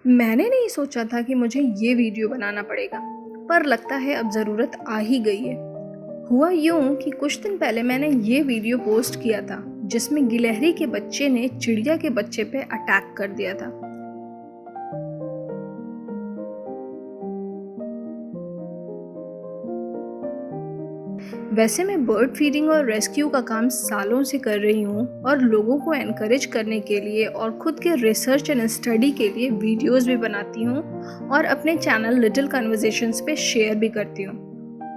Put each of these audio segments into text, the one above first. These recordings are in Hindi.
मैंने नहीं सोचा था कि मुझे ये वीडियो बनाना पड़ेगा, पर लगता है अब ज़रूरत आ ही गई है। हुआ यूँ कि कुछ दिन पहले मैंने ये वीडियो पोस्ट किया था, जिसमें गिलहरी के बच्चे ने चिड़िया के बच्चे पे अटैक कर दिया था। वैसे मैं बर्ड फीडिंग और रेस्क्यू का काम सालों से कर रही हूँ और लोगों को एनकरेज करने के लिए और खुद के रिसर्च एंड स्टडी के लिए वीडियोस भी बनाती हूँ और अपने चैनल लिटिल कन्वर्सेशंस पे शेयर भी करती हूँ।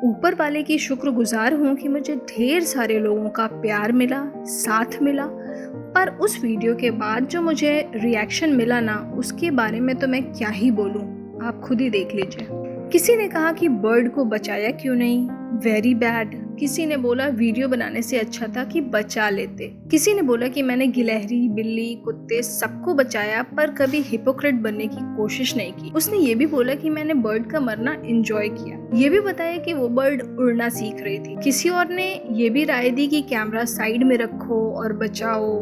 ऊपर वाले की शुक्रगुजार हूँ कि मुझे ढेर सारे लोगों का प्यार मिला, साथ मिला। पर उस वीडियो के बाद जो मुझे रिएक्शन मिला ना, उसके बारे में तो मैं क्या ही बोलूँ, आप खुद ही देख लीजिए। किसी ने कहा कि बर्ड को बचाया क्यों नहीं, वेरी बैड। किसी ने बोला वीडियो बनाने से अच्छा था कि बचा लेते। किसी ने बोला कि मैंने गिलहरी, बिल्ली, कुत्ते सबको बचाया पर कभी हिपोक्रेट बनने की कोशिश नहीं की। उसने ये भी बोला कि मैंने बर्ड का मरना एंजॉय किया। ये भी बताया कि वो बर्ड उड़ना सीख रही थी। किसी और ने ये भी राय दी कि कैमरा साइड में रखो और बचाओ।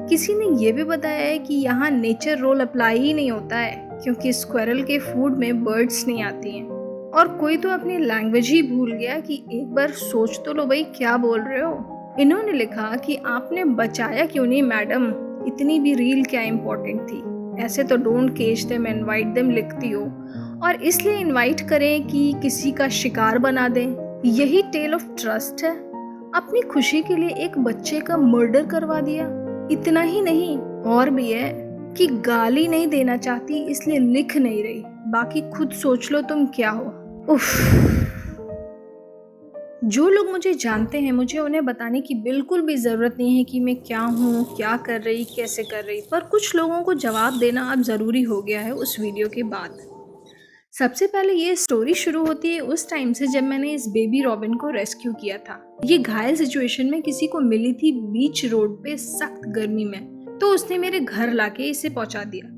किसी ने ये भी बताया है कि यहाँ नेचर रोल अप्लाई ही नहीं होता है, क्योंकि स्क्वायरल के फूड में बर्ड्स नहीं आती हैं। और कोई तो अपनी लैंग्वेज ही भूल गया कि एक बार सोच तो लो भाई, क्या बोल रहे हो। इन्होंने लिखा कि आपने बचाया क्यों नहीं मैडम, इतनी भी रील क्या इम्पोर्टेंट थी। ऐसे तो don't cage them, invite them लिखती हो, और इसलिए इनवाइट करें कि किसी का शिकार बना दें। यही टेल ऑफ ट्रस्ट है। अपनी खुशी के लिए एक बच्चे का मर्डर करवा दिया। इतना ही नहीं, और भी है कि गाली नहीं देना चाहती इसलिए लिख नहीं रही, बाकी खुद सोच लो तुम क्या हो। उफ। जो लोग मुझे जानते हैं, मुझे उन्हें बताने की बिल्कुल भी ज़रूरत नहीं है कि मैं क्या हूँ, क्या कर रही, कैसे कर रही, पर कुछ लोगों को जवाब देना अब ज़रूरी हो गया है उस वीडियो के बाद। सबसे पहले ये स्टोरी शुरू होती है उस टाइम से जब मैंने इस बेबी रॉबिन को रेस्क्यू किया था। ये घायल सिचुएशन में किसी को मिली थी बीच रोड पे सख्त गर्मी में, तो उसने मेरे घर लाके इसे पहुंचा दिया।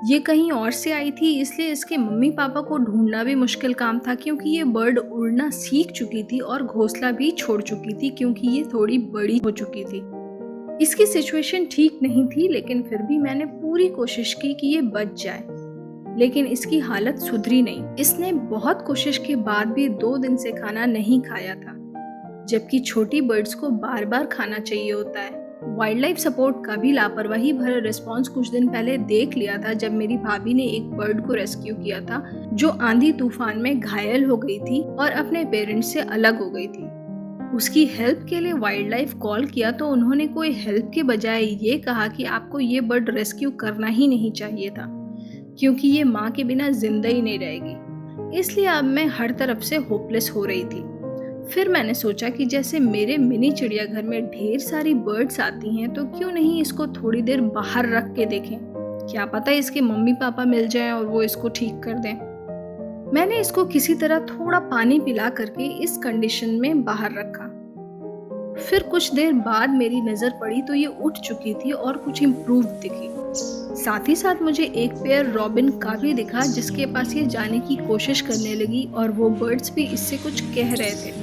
ये कहीं और से आई थी, इसलिए इसके मम्मी पापा को ढूंढना भी मुश्किल काम था, क्योंकि ये बर्ड उड़ना सीख चुकी थी और घोंसला भी छोड़ चुकी थी, क्योंकि ये थोड़ी बड़ी हो चुकी थी। इसकी सिचुएशन ठीक नहीं थी, लेकिन फिर भी मैंने पूरी कोशिश की कि ये बच जाए, लेकिन इसकी हालत सुधरी नहीं। इसने बहुत कोशिश के बाद भी 2 दिन से खाना नहीं खाया था, जबकि छोटी बर्ड्स को बार बार खाना चाहिए होता है। वाइल्ड लाइफ सपोर्ट का भी लापरवाही भरा रिस्पॉन्स कुछ दिन पहले देख लिया था, जब मेरी भाभी ने एक बर्ड को रेस्क्यू किया था जो आंधी तूफान में घायल हो गई थी और अपने पेरेंट्स से अलग हो गई थी। उसकी हेल्प के लिए वाइल्ड लाइफ कॉल किया तो उन्होंने कोई हेल्प के बजाय ये कहा कि आपको ये बर्ड रेस्क्यू करना ही नहीं चाहिए था, क्योंकि ये माँ के बिना जिंदा ही नहीं रहेगी। इसलिए अब मैं हर तरफ से होपलेस हो रही थी। फिर मैंने सोचा कि जैसे मेरे मिनी चिड़ियाघर में ढेर सारी बर्ड्स आती हैं, तो क्यों नहीं इसको थोड़ी देर बाहर रख के देखें, क्या पता इसके मम्मी पापा मिल जाएं और वो इसको ठीक कर दें। मैंने इसको किसी तरह थोड़ा पानी पिला करके इस कंडीशन में बाहर रखा। फिर कुछ देर बाद मेरी नज़र पड़ी तो ये उठ चुकी थी और कुछ इम्प्रूव दिखी। साथ ही साथ मुझे एक पेयर रॉबिन का भी दिखा, जिसके पास ये जाने की कोशिश करने लगी और वो बर्ड्स भी इससे कुछ कह रहे थे।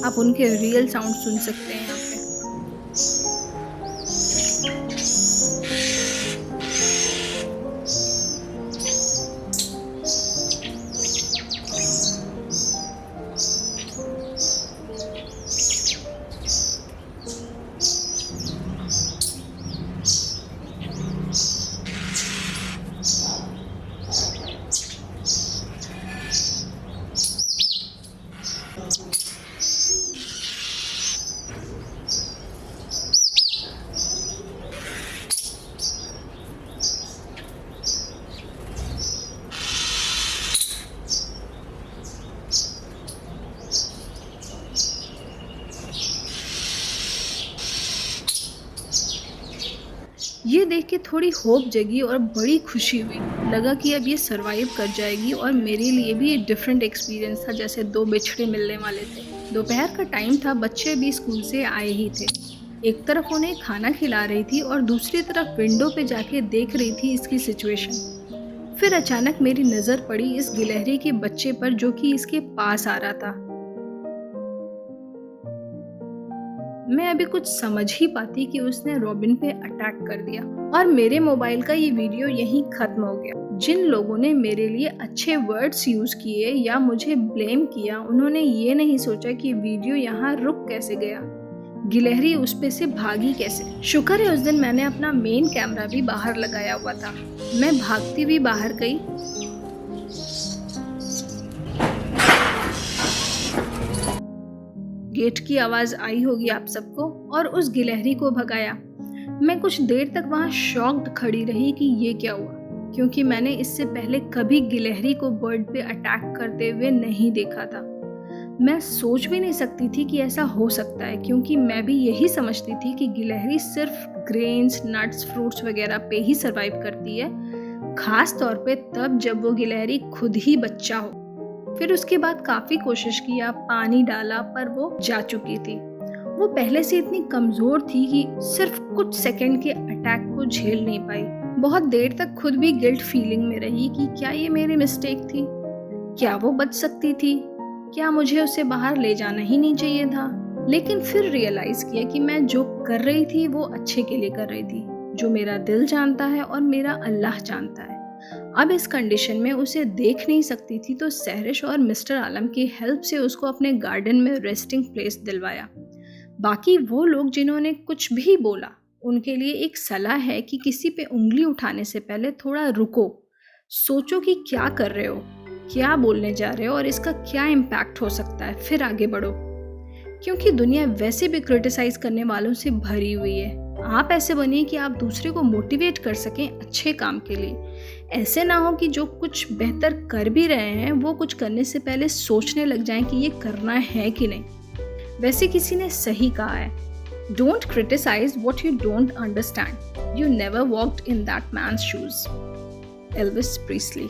आप उनके रियल साउंड सुन सकते हैं यहाँ पे। ये देख के थोड़ी होप जगी और बड़ी खुशी हुई। लगा कि अब ये सरवाइव कर जाएगी, और मेरे लिए भी ये डिफरेंट एक्सपीरियंस था, जैसे 2 बिछड़े मिलने वाले थे। दोपहर का टाइम था, बच्चे भी स्कूल से आए ही थे। एक तरफ उन्हें खाना खिला रही थी और दूसरी तरफ विंडो पे जाके देख रही थी इसकी सिचुएशन। फिर अचानक मेरी नज़र पड़ी इस गिलहरी के बच्चे पर, जो कि इसके पास आ रहा था। मैं अभी कुछ समझ ही पाती कि उसने रॉबिन पे अटैक कर दिया और मेरे मोबाइल का ये वीडियो यहीं खत्म हो गया। जिन लोगों ने मेरे लिए अच्छे वर्ड्स यूज किए या मुझे ब्लेम किया, उन्होंने ये नहीं सोचा कि वीडियो यहाँ रुक कैसे गया, गिलहरी उस पे से भागी कैसे। शुक्र है उस दिन मैंने अपना मेन कैमरा भी बाहर लगाया हुआ था। मैं भागती हुई बाहर गई। गेट की आवाज आई होगी आप सबको, और उस गिलहरी को भगाया। मैं कुछ देर तक वहां शॉक्ड खड़ी रही कि ये क्या हुआ, क्योंकि मैंने इससे पहले कभी गिलहरी को बर्ड पे अटैक करते हुए नहीं देखा था। मैं सोच भी नहीं सकती थी कि ऐसा हो सकता है, क्योंकि मैं भी यही समझती थी कि गिलहरी सिर्फ ग्रेन्स, नट्स, फ्रूट्स वगैरह पे ही सरवाइव करती है, खास तौर पे तब जब वो गिलहरी खुद ही बच्चा हो। फिर उसके बाद काफ़ी कोशिश किया, पानी डाला, पर वो जा चुकी थी। वो पहले से इतनी कमज़ोर थी कि सिर्फ कुछ सेकंड के अटैक को झेल नहीं पाई। बहुत देर तक खुद भी गिल्ट फीलिंग में रही कि क्या ये मेरी मिस्टेक थी, क्या वो बच सकती थी, क्या मुझे उसे बाहर ले जाना ही नहीं चाहिए था। लेकिन फिर रियलाइज़ किया कि मैं जो कर रही थी वो अच्छे के लिए कर रही थी, जो मेरा दिल जानता है और मेरा अल्लाह जानता है। अब इस कंडीशन में उसे देख नहीं सकती थी, तो सहरिश और मिस्टर आलम की हेल्प से उसको अपने गार्डन में रेस्टिंग प्लेस दिलवाया। बाकी वो लोग जिन्होंने कुछ भी बोला, उनके लिए एक सलाह है कि किसी पे उंगली उठाने से पहले थोड़ा रुको, सोचो कि क्या कर रहे हो, क्या बोलने जा रहे हो और इसका क्या इम्पैक्ट हो सकता है, फिर आगे बढ़ो। क्योंकि दुनिया वैसे भी क्रिटिसाइज करने वालों से भरी हुई है। आप ऐसे बनिए कि आप दूसरे को मोटिवेट कर सकें अच्छे काम के लिए। ऐसे ना हो कि जो कुछ बेहतर कर भी रहे हैं वो कुछ करने से पहले सोचने लग जाएं कि ये करना है कि नहीं। वैसे किसी ने सही कहा है, don't criticize what you don't understand, you never walked in that man's shoes. Elvis प्रीस्ली।